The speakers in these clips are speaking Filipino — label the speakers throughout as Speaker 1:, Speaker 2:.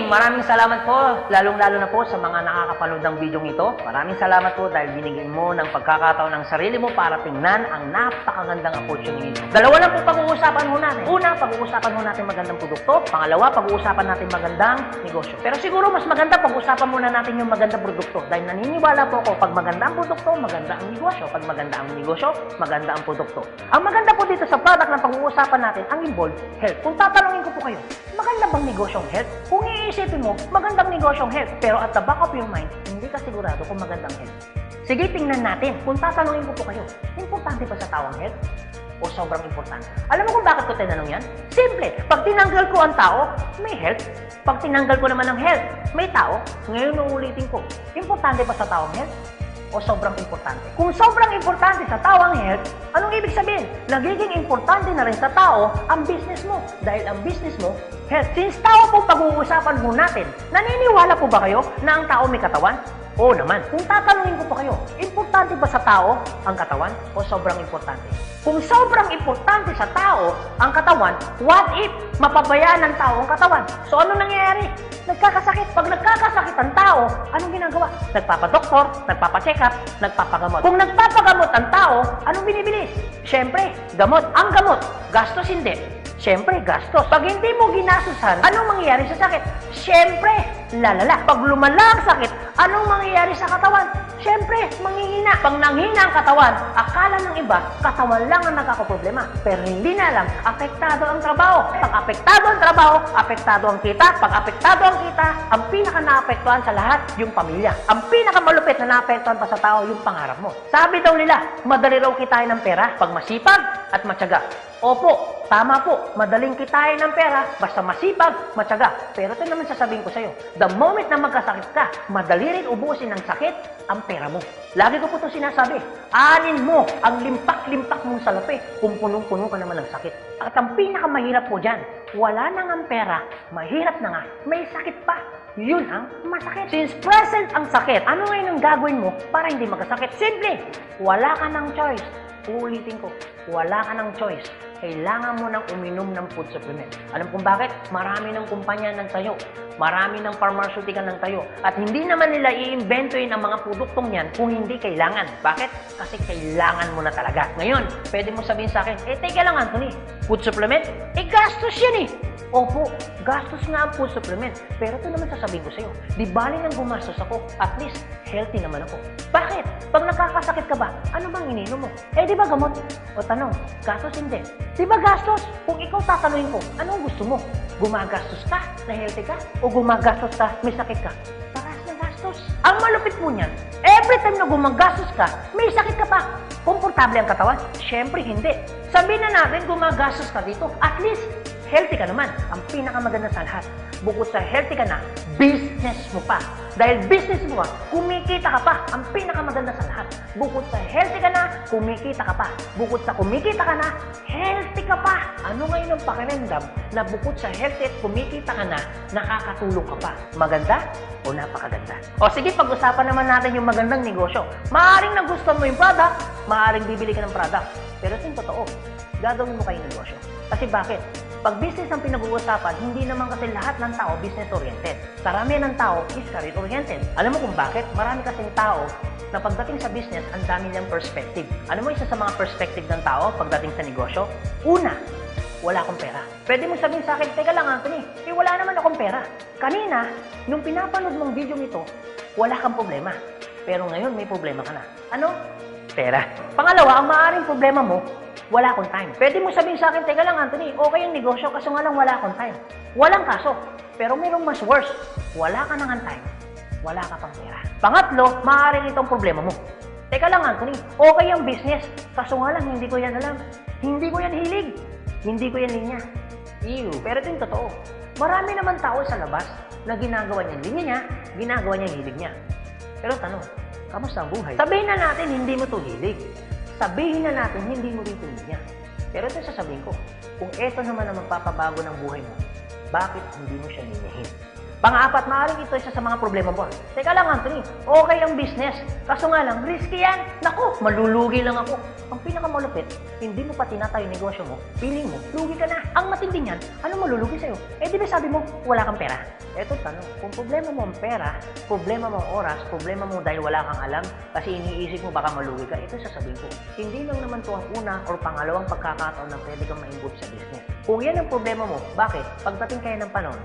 Speaker 1: Maraming salamat po, lalong-lalo na po sa mga nakakapanood ng video ito. Maraming salamat po dahil binigyan mo ng pagkakataon ng sarili mo para tingnan ang napakagandang opportunity. Dalawa lang po pag-uusapan mo natin. Una, pag-uusapan mo natin magandang produkto. Pangalawa, pag-uusapan natin magandang negosyo. Pero siguro mas maganda pag-uusapan muna natin yung magandang produkto dahil naniniwala po ako pag maganda ang produkto, maganda ang negosyo. Pag maganda ang negosyo, maganda ang produkto. Ang maganda po dito sa product na pag-uusapan natin, ang involved health. Kung tatanungin ko po kayo, maganda bang negosyong health? Kung iisipin mo, magandang negosyong health. Pero at the back of your mind, hindi ka sigurado kung magandang health. Sige, tingnan natin. Kung tatanungin ko po kayo, importante ba sa tao ang health? O sobrang importante? Alam mo kung bakit ko tinanong yan? Simple. Pag tinanggal ko ang tao, may health. Pag tinanggal ko naman ang health, may tao. Ngayon uulitin ko, importante ba sa tao ang health? O sobrang importante? Kung sobrang importante sa tao ang health, anong ibig sabihin? Nagiging importante na rin sa tao ang business mo. Dahil ang business mo, health. Since tao po pag-uusapan mo natin, naniniwala po ba kayo na ang tao may katawan? Oo naman. Kung tatanungin ko po kayo, importante ba sa tao ang katawan o sobrang importante? Kung sobrang importante sa tao ang katawan, what if mapabayaan ng tao ang katawan? So ano nangyayari? Nagkakasakit. Pag nagkakasakit ang tao, anong ginagawa? Nagpapadoktor, nagpapacheck up, nagpapagamot. Kung nagpapagamot ang tao, anong binibili? Siyempre, gamot. Ang gamot, gastos hindi. Siyempre, gastos. Pag hindi mo ginasusan, anong mangyayari sa sakit? Siyempre, lalala. Pag lumala ang sakit, anong mangyayari sa katawan? Siyempre, manghihina. Pag nanghina ang katawan, akala ng iba, katawan lang ang nagkakaproblema. Pero hindi na alam, apektado ang trabaho. Pag apektado ang trabaho, apektado ang kita. Pag apektado ang kita, ang pinaka-naapektuhan sa lahat, yung pamilya. Ang pinaka-malupit na naapektuhan pa sa tao, yung pangarap mo. Sabi daw nila, madali raw kitain ng pera pag masipag at matyaga. Opo, tama po. Madaling kitain ng pera, basta masipag, matyaga. Pero ito naman sasabihin ko sa'yo, the moment na magkasakit ka, madali rin ubusin ng sakit ang pera mo. Lagi ko po ito sinasabi, anin mo ang limpak-limpak mong salapi kung punong-puno ka naman ng sakit. At ang pinakamahirap po dyan, wala na nga ang pera, mahirap na nga, may sakit pa. Yun ang masakit. Since present ang sakit, ano ngayon ang gagawin mo para hindi magkasakit? Simple, wala ka ng choice. Uulitin ko, wala ka ng choice. Kailangan mo nang uminom ng food supplement. Alam kung bakit? Marami ng kumpanya nagtayo. Marami ng pharmaceutical nagtayo. At hindi naman nila i-inventoyin ang mga produktong yan kung hindi kailangan. Bakit? Kasi kailangan mo na talaga. Ngayon, pwede mo sabihin sa akin, teka lang Anthony, food supplement? Gastos yan eh. Opo, gastos nga ang food supplement. Pero ito naman sasabihin ko sa'yo, di bali nang gumastos ako, at least healthy naman ako. Bakit? Pag nakakasakit ka ba, ano bang ininom mo? Di ba gamot? O tanong, gastos hindi. Di ba gastos? Kung ikaw tatanungin ko, anong gusto mo? Gumagastos ka na healthy ka? O gumagastos ka, may sakit ka? Paras na gastos. Ang malupit po niyan, every time na gumagastos ka, may sakit ka pa. Komportable ang katawan? Siyempre hindi. Sabihin na natin gumagastos ka dito, at least healthy ka naman. Ang pinakamaganda sa lahat, bukod sa healthy ka na, business mo pa. Dahil business mo ka, kumikita ka pa. Ang pinakamaganda sa lahat, bukod sa healthy ka na, kumikita ka pa. Bukod sa kumikita ka na, healthy ka pa. Ano ngayon ang pakiramdam na bukod sa healthy at kumikita ka na, nakakatulong ka pa? Maganda o napakaganda? O sige, pag-usapan naman natin yung magandang negosyo. Maaaring nagustuhan mo yung product, maaaring bibili ka ng product. Pero ito yung totoo, gagawin mo kayong negosyo. Kasi bakit? Pag business ang pinag-uusapan, hindi naman kasi lahat ng tao business-oriented. Karamihan ng tao is career-oriented. Alam mo kung bakit? Marami kasing tao na pagdating sa business, ang dami niyang perspective. Alam mo isa sa mga perspective ng tao pagdating sa negosyo? Una, wala akong pera. Pwede mo sabihin sa akin, teka lang Anthony, wala naman akong pera. Kanina, nung pinapanood mong video nito, wala kang problema. Pero ngayon, may problema ka na. Ano? Pera. Pangalawa, ang maaaring problema mo, wala akong time. Pwede mo sabihin sa akin, teka lang Anthony, okay yung negosyo kaso nga lang wala akong time. Walang kaso. Pero mayroong mas worse. Wala ka nang time. Wala ka pang pera. Pangatlo, maaaring itong problema mo. Teka lang Anthony, okay yung business. Kaso nga lang, hindi ko yan alam. Hindi ko yan hilig. Hindi ko yan linya. Ew. Pero ito yung totoo. Marami naman tao sa labas na ginagawa niya linya niya, ginagawa niya hilig niya. Pero tanong, kamusta ang buhay? Sabihin na natin, hindi mo to hilig. Sabihin na natin, hindi mo dito niya. Pero ito sasabihin ko, kung ito naman ang magpapabago ng buhay mo, bakit hindi mo siya ninyahin? Pang-apat, maaaring ito isa sa mga problema mo. Teka lang, Anthony, okay ang business. Kaso nga lang, risky yan. Naku, malulugi lang ako. Ang pinakamalupit, hindi mo pa tinatayo yung negosyo mo, feeling mo, lugi ka na. Ang matindi niyan, ano malulugi sa'yo? Eh di ba sabi mo, wala kang pera? Eto tanong, kung problema mo ang pera, problema mo ang oras, problema mo dahil wala kang alam, kasi iniisip mo baka malugi ka, ito sasabihin ko. Hindi lang naman to ang una or pangalawang pagkakataon na pwede kang ma-involve sa business. Kung yan ang problema mo, bakit? Pagdating kayo ng panahon,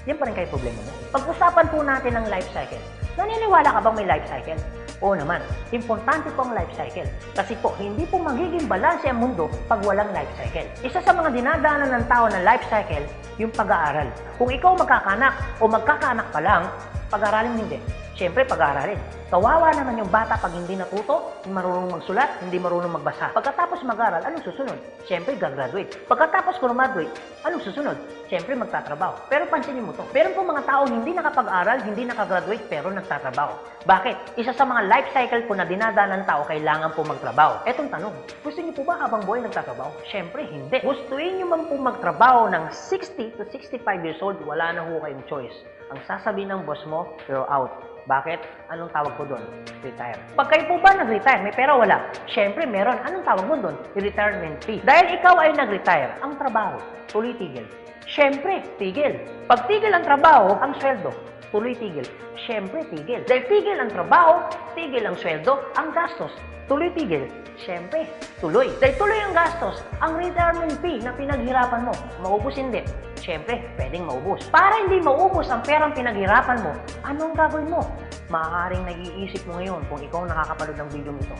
Speaker 1: yan pa rin kayo problema mo. Pag-usapan po natin ang life cycle. Naniniwala ka bang may life cycle? Oo naman. Importante po ang life cycle. Kasi po, hindi po magiging balanse ang mundo pag walang life cycle. Isa sa mga dinadaanan ng tao na life cycle, yung pag-aaral. Kung ikaw magkakanak o magkakanak pa lang, pag-aaralin hindi. Siyempre, pag-aaralin. Kawawa naman yung bata pag hindi natuto, hindi marunong magsulat, hindi marunong magbasa. Pagkatapos mag-aral, anong susunod? Siyempre, gagraduate. Pagkatapos graduate, anong susunod? Siyempre, magtatrabaho. Pero pansinin mo to. Meron po mga tao hindi nakapag-aral, hindi nakagraduate, pero nagtatrabaho. Bakit? Isa sa mga life cycle po na dinadaanan ng tao, kailangan po magtrabaho. Etong tanong, gusto niyo po ba habang buhay nagtatrabaho? Siyempre, hindi. Gustuin niyo man po magtrabaho ng 60 to 65 years old, wala na ho kayong choice. Ang sasabihin ng boss mo, you're out. Bakit? Anong tawag ko doon? Retire. Pag kayo po ba nag-retire, may pera wala? Siyempre, meron. Anong tawag mo doon? Retirement fee. Dahil ikaw ay nag-retire, ang trabaho, tuloy-tigil. Siyempre, tigil. Pag tigil ang trabaho, ang sweldo, tuloy-tigil. Siyempre, tigil. Dahil tigil ang trabaho, tigil ang sweldo, ang gastos, tuloy-tigil. Siyempre, tuloy. Dahil tuloy ang gastos, ang retirement fee na pinaghirapan mo, maubos hindi. Siyempre, pwedeng maubos. Para hindi maubos ang perang pinaghirapan mo, anong gagawin mo? Maaaring nag-iisip mo ngayon kung ikaw nakakapanood ng video nito.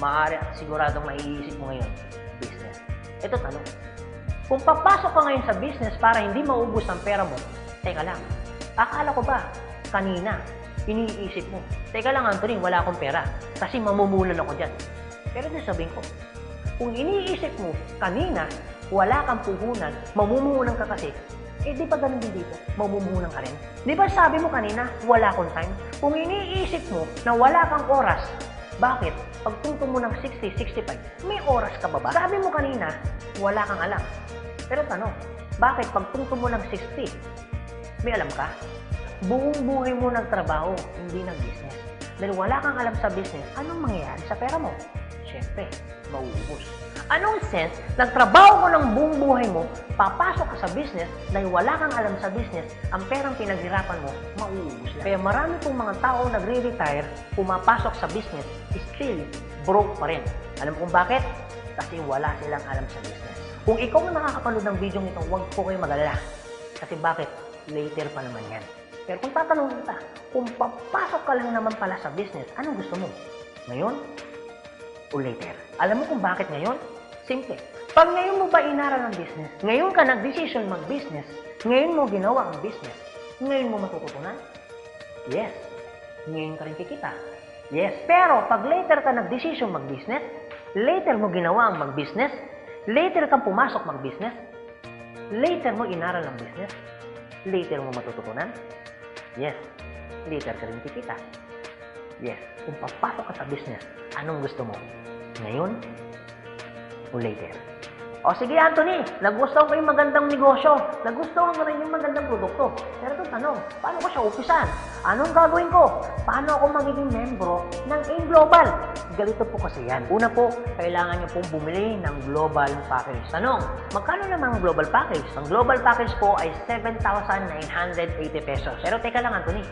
Speaker 1: Maaari at siguradong maiisip mo ngayon, business. Ito tanong. Kung papasok ka ngayon sa business para hindi maubos ang pera mo, teka lang, akala ko ba, kanina, iniisip mo, teka lang Anthony, wala akong pera kasi mamumulan ako dyan. Pero sabihin ko, kung iniisip mo, kanina, wala kang puhunan, mamumuhunan ka kasi, eh di ba ganun din dito? Mamumuhunan ka rin. Di ba sabi mo kanina, wala akong time? Kung iniisip mo na wala kang oras, bakit? Pagtungtong mo ng 60, 65, may oras ka ba ba? Sabi mo kanina, wala kang alam. Pero tanong, bakit pagtungtong mo ng 60, may alam ka? Buong buhay mo nagtrabaho, hindi nag-business. Dahil wala kang alam sa business, anong mangyayari sa pera mo? Siyempre, mauubos. Anong sense, nagtrabaho mo ng buong buhay mo, papasok ka sa business, dahil wala kang alam sa business, ang perang pinaghirapan mo, mauubos lang. Kaya marami pong mga tao nagre-retire, pumapasok sa business, still broke pa rin. Alam mo kung bakit? Kasi wala silang alam sa business. Kung ikaw ang nakakapanood ng video nito, huwag po kayo mag-alala. Kasi bakit? Later pa naman yan. Pero kung tatanungin kita, kung papasok ka lang naman pala sa business, anong gusto mo? Ngayon o later? Alam mo kung bakit ngayon? Simple. Pag ngayon mo ba inaral ang business, ngayon ka nag-decision mag-business, ngayon mo ginawa ang business, ngayon mo matututunan? Yes. Ngayon ka rin kikita? Yes. Pero pag later ka nag-decision mag-business, later mo ginawa ang mag-business, later kang pumasok mag-business, later mo inaral ang business, later mo matututunan? Yes. Later ka rin kikita? Yes. Kung papasok ka sa business, anong gusto mo? Ngayon o later? O sige Anthony, nagustuhan ko yung magandang negosyo, nagustuhan ko rin yung magandang produkto. Pero ito tanong, paano ko siya umpisan? Anong gagawin ko? Paano ako magiging membro ng AIM Global? Galito po kasi yan. Una po, kailangan nyo pong bumili ng global package. Tanong, magkano naman ang global package? Ang global package po ay 7,980 pesos. Pero teka lang Anthony,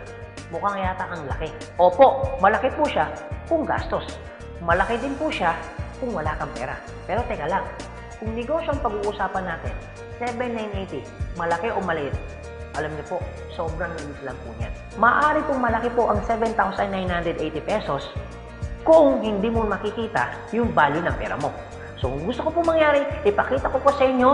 Speaker 1: mukhang yata ang laki. Opo, malaki po siya kung gastos. Malaki din po siya kung wala kang pera. Pero teka lang, kung negosyo ang pag-uusapan natin, 7,980, malaki o maliit? Alam niyo po, sobrang liit lang po niyan. Maaari pong malaki po ang 7,980 pesos kung hindi mo makikita yung value ng pera mo. So kung gusto ko po mangyari, ipakita ko po sa inyo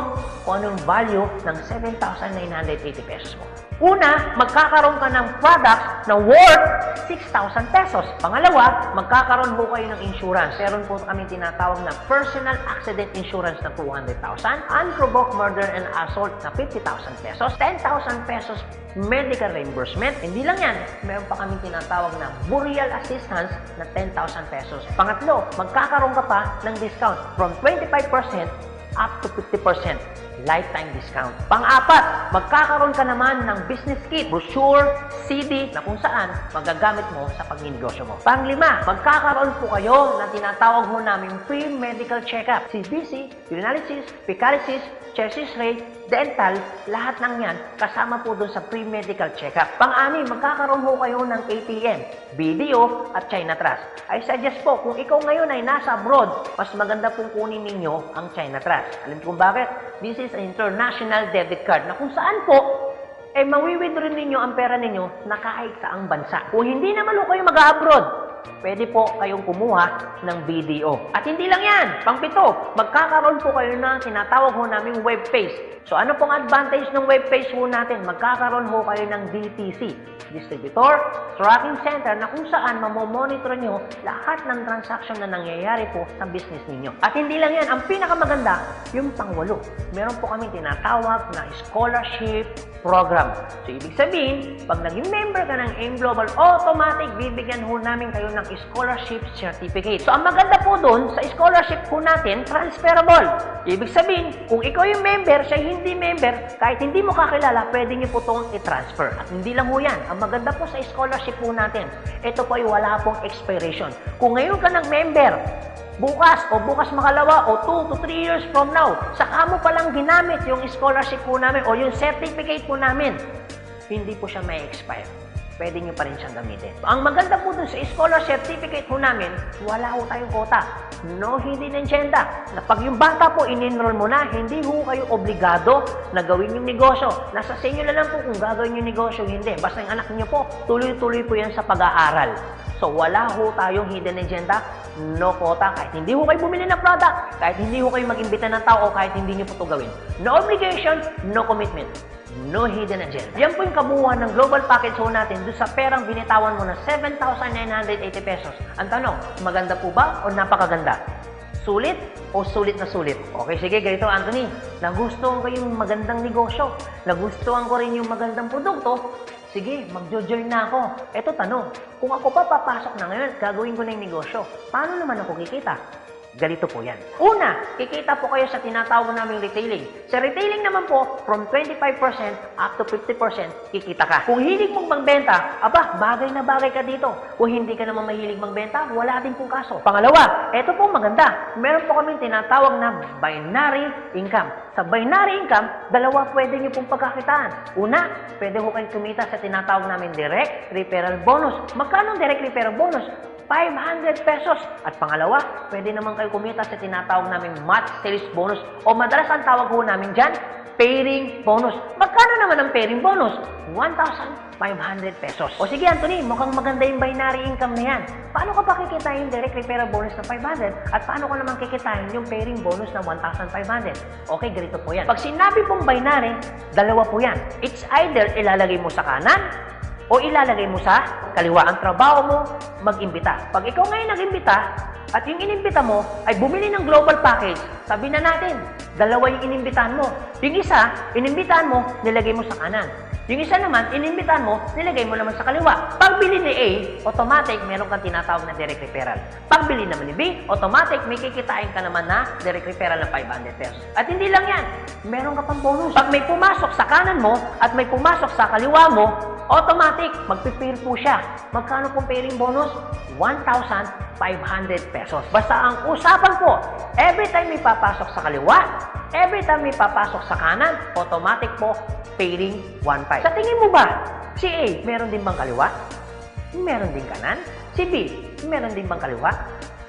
Speaker 1: kung anong value ng 7,980 pesos mo. Una, magkakaroon ka ng product na worth 6,000 pesos. Pangalawa, magkakaroon po kayo ng insurance. Meron po kami tinatawag na personal accident insurance na 200,000, unprovoked murder and assault na 50,000 pesos, 10,000 pesos medical reimbursement. Hindi lang yan, meron pa kami tinatawag na burial assistance na 10,000 pesos. Pangatlo, magkakaroon ka pa ng discount from 25% up to 50%. lifetime discount. Pang-apat, magkakaroon ka naman ng business kit, brochure, CD na kung saan magagamit mo sa pagninegosyo mo. Pang-lima, magkakaroon po kayo na tinatawag mo namin free medical check-up. CBC, urinalysis, fecalysis, chest x-ray, dental, lahat ng yan kasama po doon sa free medical check-up. Pang-anim, magkakaroon po kayo ng ATM, BDO at China Trust. I suggest po, kung ikaw ngayon ay nasa abroad, mas maganda pong kunin ninyo ang China Trust. Alam niyo kung bakit? This is an international debit card na kung saan po, mawi-withdraw ninyo ang pera ninyo na kahit saang bansa. Kung hindi naman po kayo mag-abroad, pwede po kayong kumuha ng BDO. At hindi lang yan, pang-pito, magkakaroon po kayo ng tinatawag ho naming web page. So ano pong advantage ng web page ho natin? Magkakaroon ho kayo ng DTC, Distributor Tracking Center, na kung saan mamomonitor nyo lahat ng transaction na nangyayari po sa business ninyo. At hindi lang yan, ang pinakamaganda, yung pang-walo. Meron po kami tinatawag na scholarship program. So ibig sabihin, pag naging member ka ng AIM Global, automatic bibigyan ho namin kayo ng scholarship certificate. So ang maganda po doon, sa scholarship po natin, transferable. Ibig sabihin, kung ikaw yung member, siya hindi member, kahit hindi mo kakilala, pwede niyo po itong i-transfer. At hindi lang ho yan. Ang maganda po sa scholarship po natin, ito po ay wala pong expiration. Kung ngayon ka ng member, bukas o bukas makalawa o 2 to 3 years from now, saka mo palang ginamit yung scholarship po namin o yung certificate po namin, hindi po siya may expire. Pwede nyo pa rin siyang gamitin. Ang maganda po dun sa scholar certificate po namin, wala ho tayong quota. No hidden agenda. Na pag yung bata po in-enroll mo na, hindi ho kayo obligado na gawin yung negosyo. Nasa sa inyo na lang po kung gagawin yung negosyo, hindi. Basta yung anak niyo po, tuloy-tuloy po yan sa pag-aaral. So wala ho tayong hidden agenda, no quota. Kahit hindi ho kayo bumili ng product, kahit hindi ho kayo mag-imbita ng tao, kahit hindi nyo po ito gawin. No obligation, no commitment. No hidden agenda. Yan po yung kabuuan ng global package ho natin doon sa perang binitawan mo na 7,980 pesos. Ang tanong, maganda po ba o napakaganda? Sulit o sulit na sulit? Okay, sige, ganito Anthony. Nagustuhan ko yung magandang negosyo. Nagustuhan ko rin yung magandang produkto. Sige, magjo-join na ako. Eto tanong, kung ako pa papasok na ngayon, gagawin ko na yung negosyo. Paano naman ako kikita? Ganito po yan. Una, kikita po kayo sa tinatawag naming retailing. Sa retailing naman po, from 25% up to 50% kikita ka. Kung hilig mong magbenta, aba, bagay na bagay ka dito. Kung hindi ka naman mahilig magbenta, wala din pong kaso. Pangalawa, eto po maganda. Meron po kaming tinatawag na binary income. Sa binary income, dalawa pwede nyo pong pagkakitaan. Una, pwede ko kayong kumita sa tinatawag namin direct referral bonus. Magkano direct referral bonus? 500 pesos. At pangalawa, pwede naman kayo kumita sa tinatawag namin match sales bonus o madalas ang tawag po namin dyan, pairing bonus. Magkano naman ang pairing bonus? 1,500 pesos. O sige Anthony, mukhang maganda yung binary income na yan. Paano ka pa kikitain yung direct referral bonus na 500 at paano ka naman kikitain yung pairing bonus na 1,500? Okay, ganito po yan. Pag sinabi pong binary, dalawa po yan. It's either ilalagay mo sa kanan o ilalagay mo sa kaliwa. Ang trabaho mo, mag-imbita. Pag ikaw ngayon nag-imbita, at yung inimbita mo ay bumili ng global package, sabi na natin, dalawa yung inimbitahan mo. Yung isa, inimbitahan mo, nilagay mo sa kanan. Yung isa naman, inimbitahan mo, nilagay mo naman sa kaliwa. Pagbili ni A, automatic, meron kang tinatawag na direct referral. Pagbili naman ni B, automatic, may kikitain ka naman na direct referral ng 500 pesos. At hindi lang yan, meron ka pang bonus. Pag may pumasok sa kanan mo at may pumasok sa kaliwa mo, automatic, magpipair po siya. Magkano pong pairing bonus? 1,500 pesos. Basta ang usapan po, every time may papasok sa kaliwa, every time may papasok sa kanan, automatic po, pairing 1,500. Sa tingin mo ba, si A, meron din bang kaliwa? Meron din kanan? Si B, meron din bang kaliwa?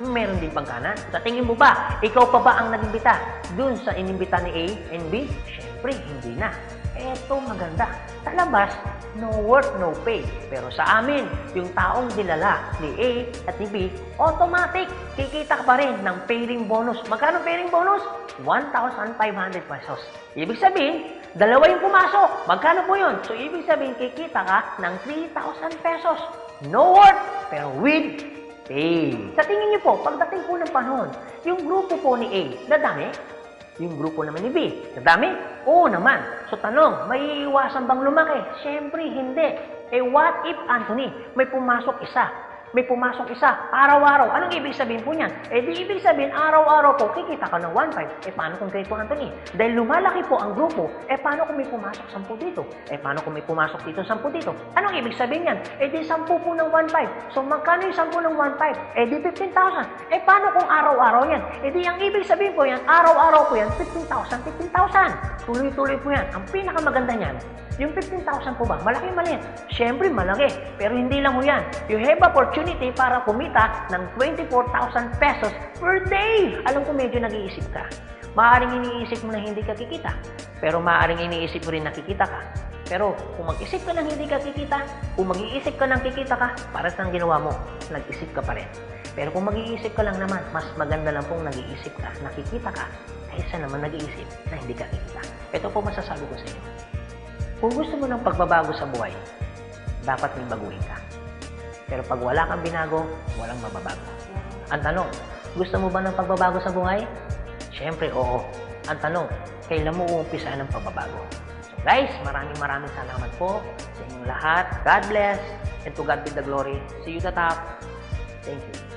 Speaker 1: Meron din bang kanan? Sa tingin mo ba, ikaw pa ba ang nag-imbita dun sa inimbita ni A and B? Siyempre, hindi na. Eto maganda. Sa labas, no work, no pay. Pero sa amin, yung taong dinala ni A at ni B, automatic, kikita ka pa rin ng pairing bonus. Magkano pairing bonus? 1,500 pesos. Ibig sabihin, dalawa yung pumasok. Magkano po yun? So, ibig sabihin, kikita ka ng 3,000 pesos. No work, pero with pay. Sa tingin niyo po, pagdating po ng panahon, yung grupo po ni A, dadami? Yung grupo naman ni B, nadami? Oo naman. So tanong, may iwasan bang lumaki? Siyempre, hindi. Eh what if, Anthony, may pumasok isa? may pumasok isa, araw-araw. Anong ibig sabihin po niyan? Di ibig sabihin, araw-araw po, kikita ka ng 1.5. Paano kung kay 200? Dahil lumalaki po ang grupo, paano kung may pumasok 10 dito? Paano kung may pumasok dito 10 dito? Anong ibig sabihin yan? Di 10 po ng 1.5. So, magkano yung 10 ng 1.5? Di 15,000. Paano kung araw-araw yan? Di ang ibig sabihin po yan, araw-araw po yan, 15,000, 15,000. Tuloy-tuloy po yan. Ang pinakamaganda niyan, yung 15,000 po ba? Malaki maliit? Siyempre malaki. Pero hindi lang ho yan. You have opportunity para kumita ng 24,000 pesos per day. Alam ko medyo nag-iisip ka. Maaaring iniisip mo na hindi ka kikita. Pero maaaring iniisip mo rin na kikita ka. Pero kung mag-isip ka ng hindi ka kikita, kung mag-iisip ka ng kikita ka, para sa ginawa mo, nag-isip ka pa rin. Pero kung mag-iisip ka lang naman, mas maganda lang pong nag-iisip ka, nakikita ka, kaysa naman nag-iisip na hindi ka kikita. Ito po masasabi ko sa inyo. Kung gusto mo ng pagbabago sa buhay, dapat may baguhin ka. Pero pag wala kang binago, walang mababago. Ang tanong, gusto mo ba ng pagbabago sa buhay? Siyempre, oo. Ang tanong, kailan mo uumpisa ng pagbabago? So guys, maraming salamat po sa inyong lahat. God bless, and to God be the glory. See you at the top. Thank you.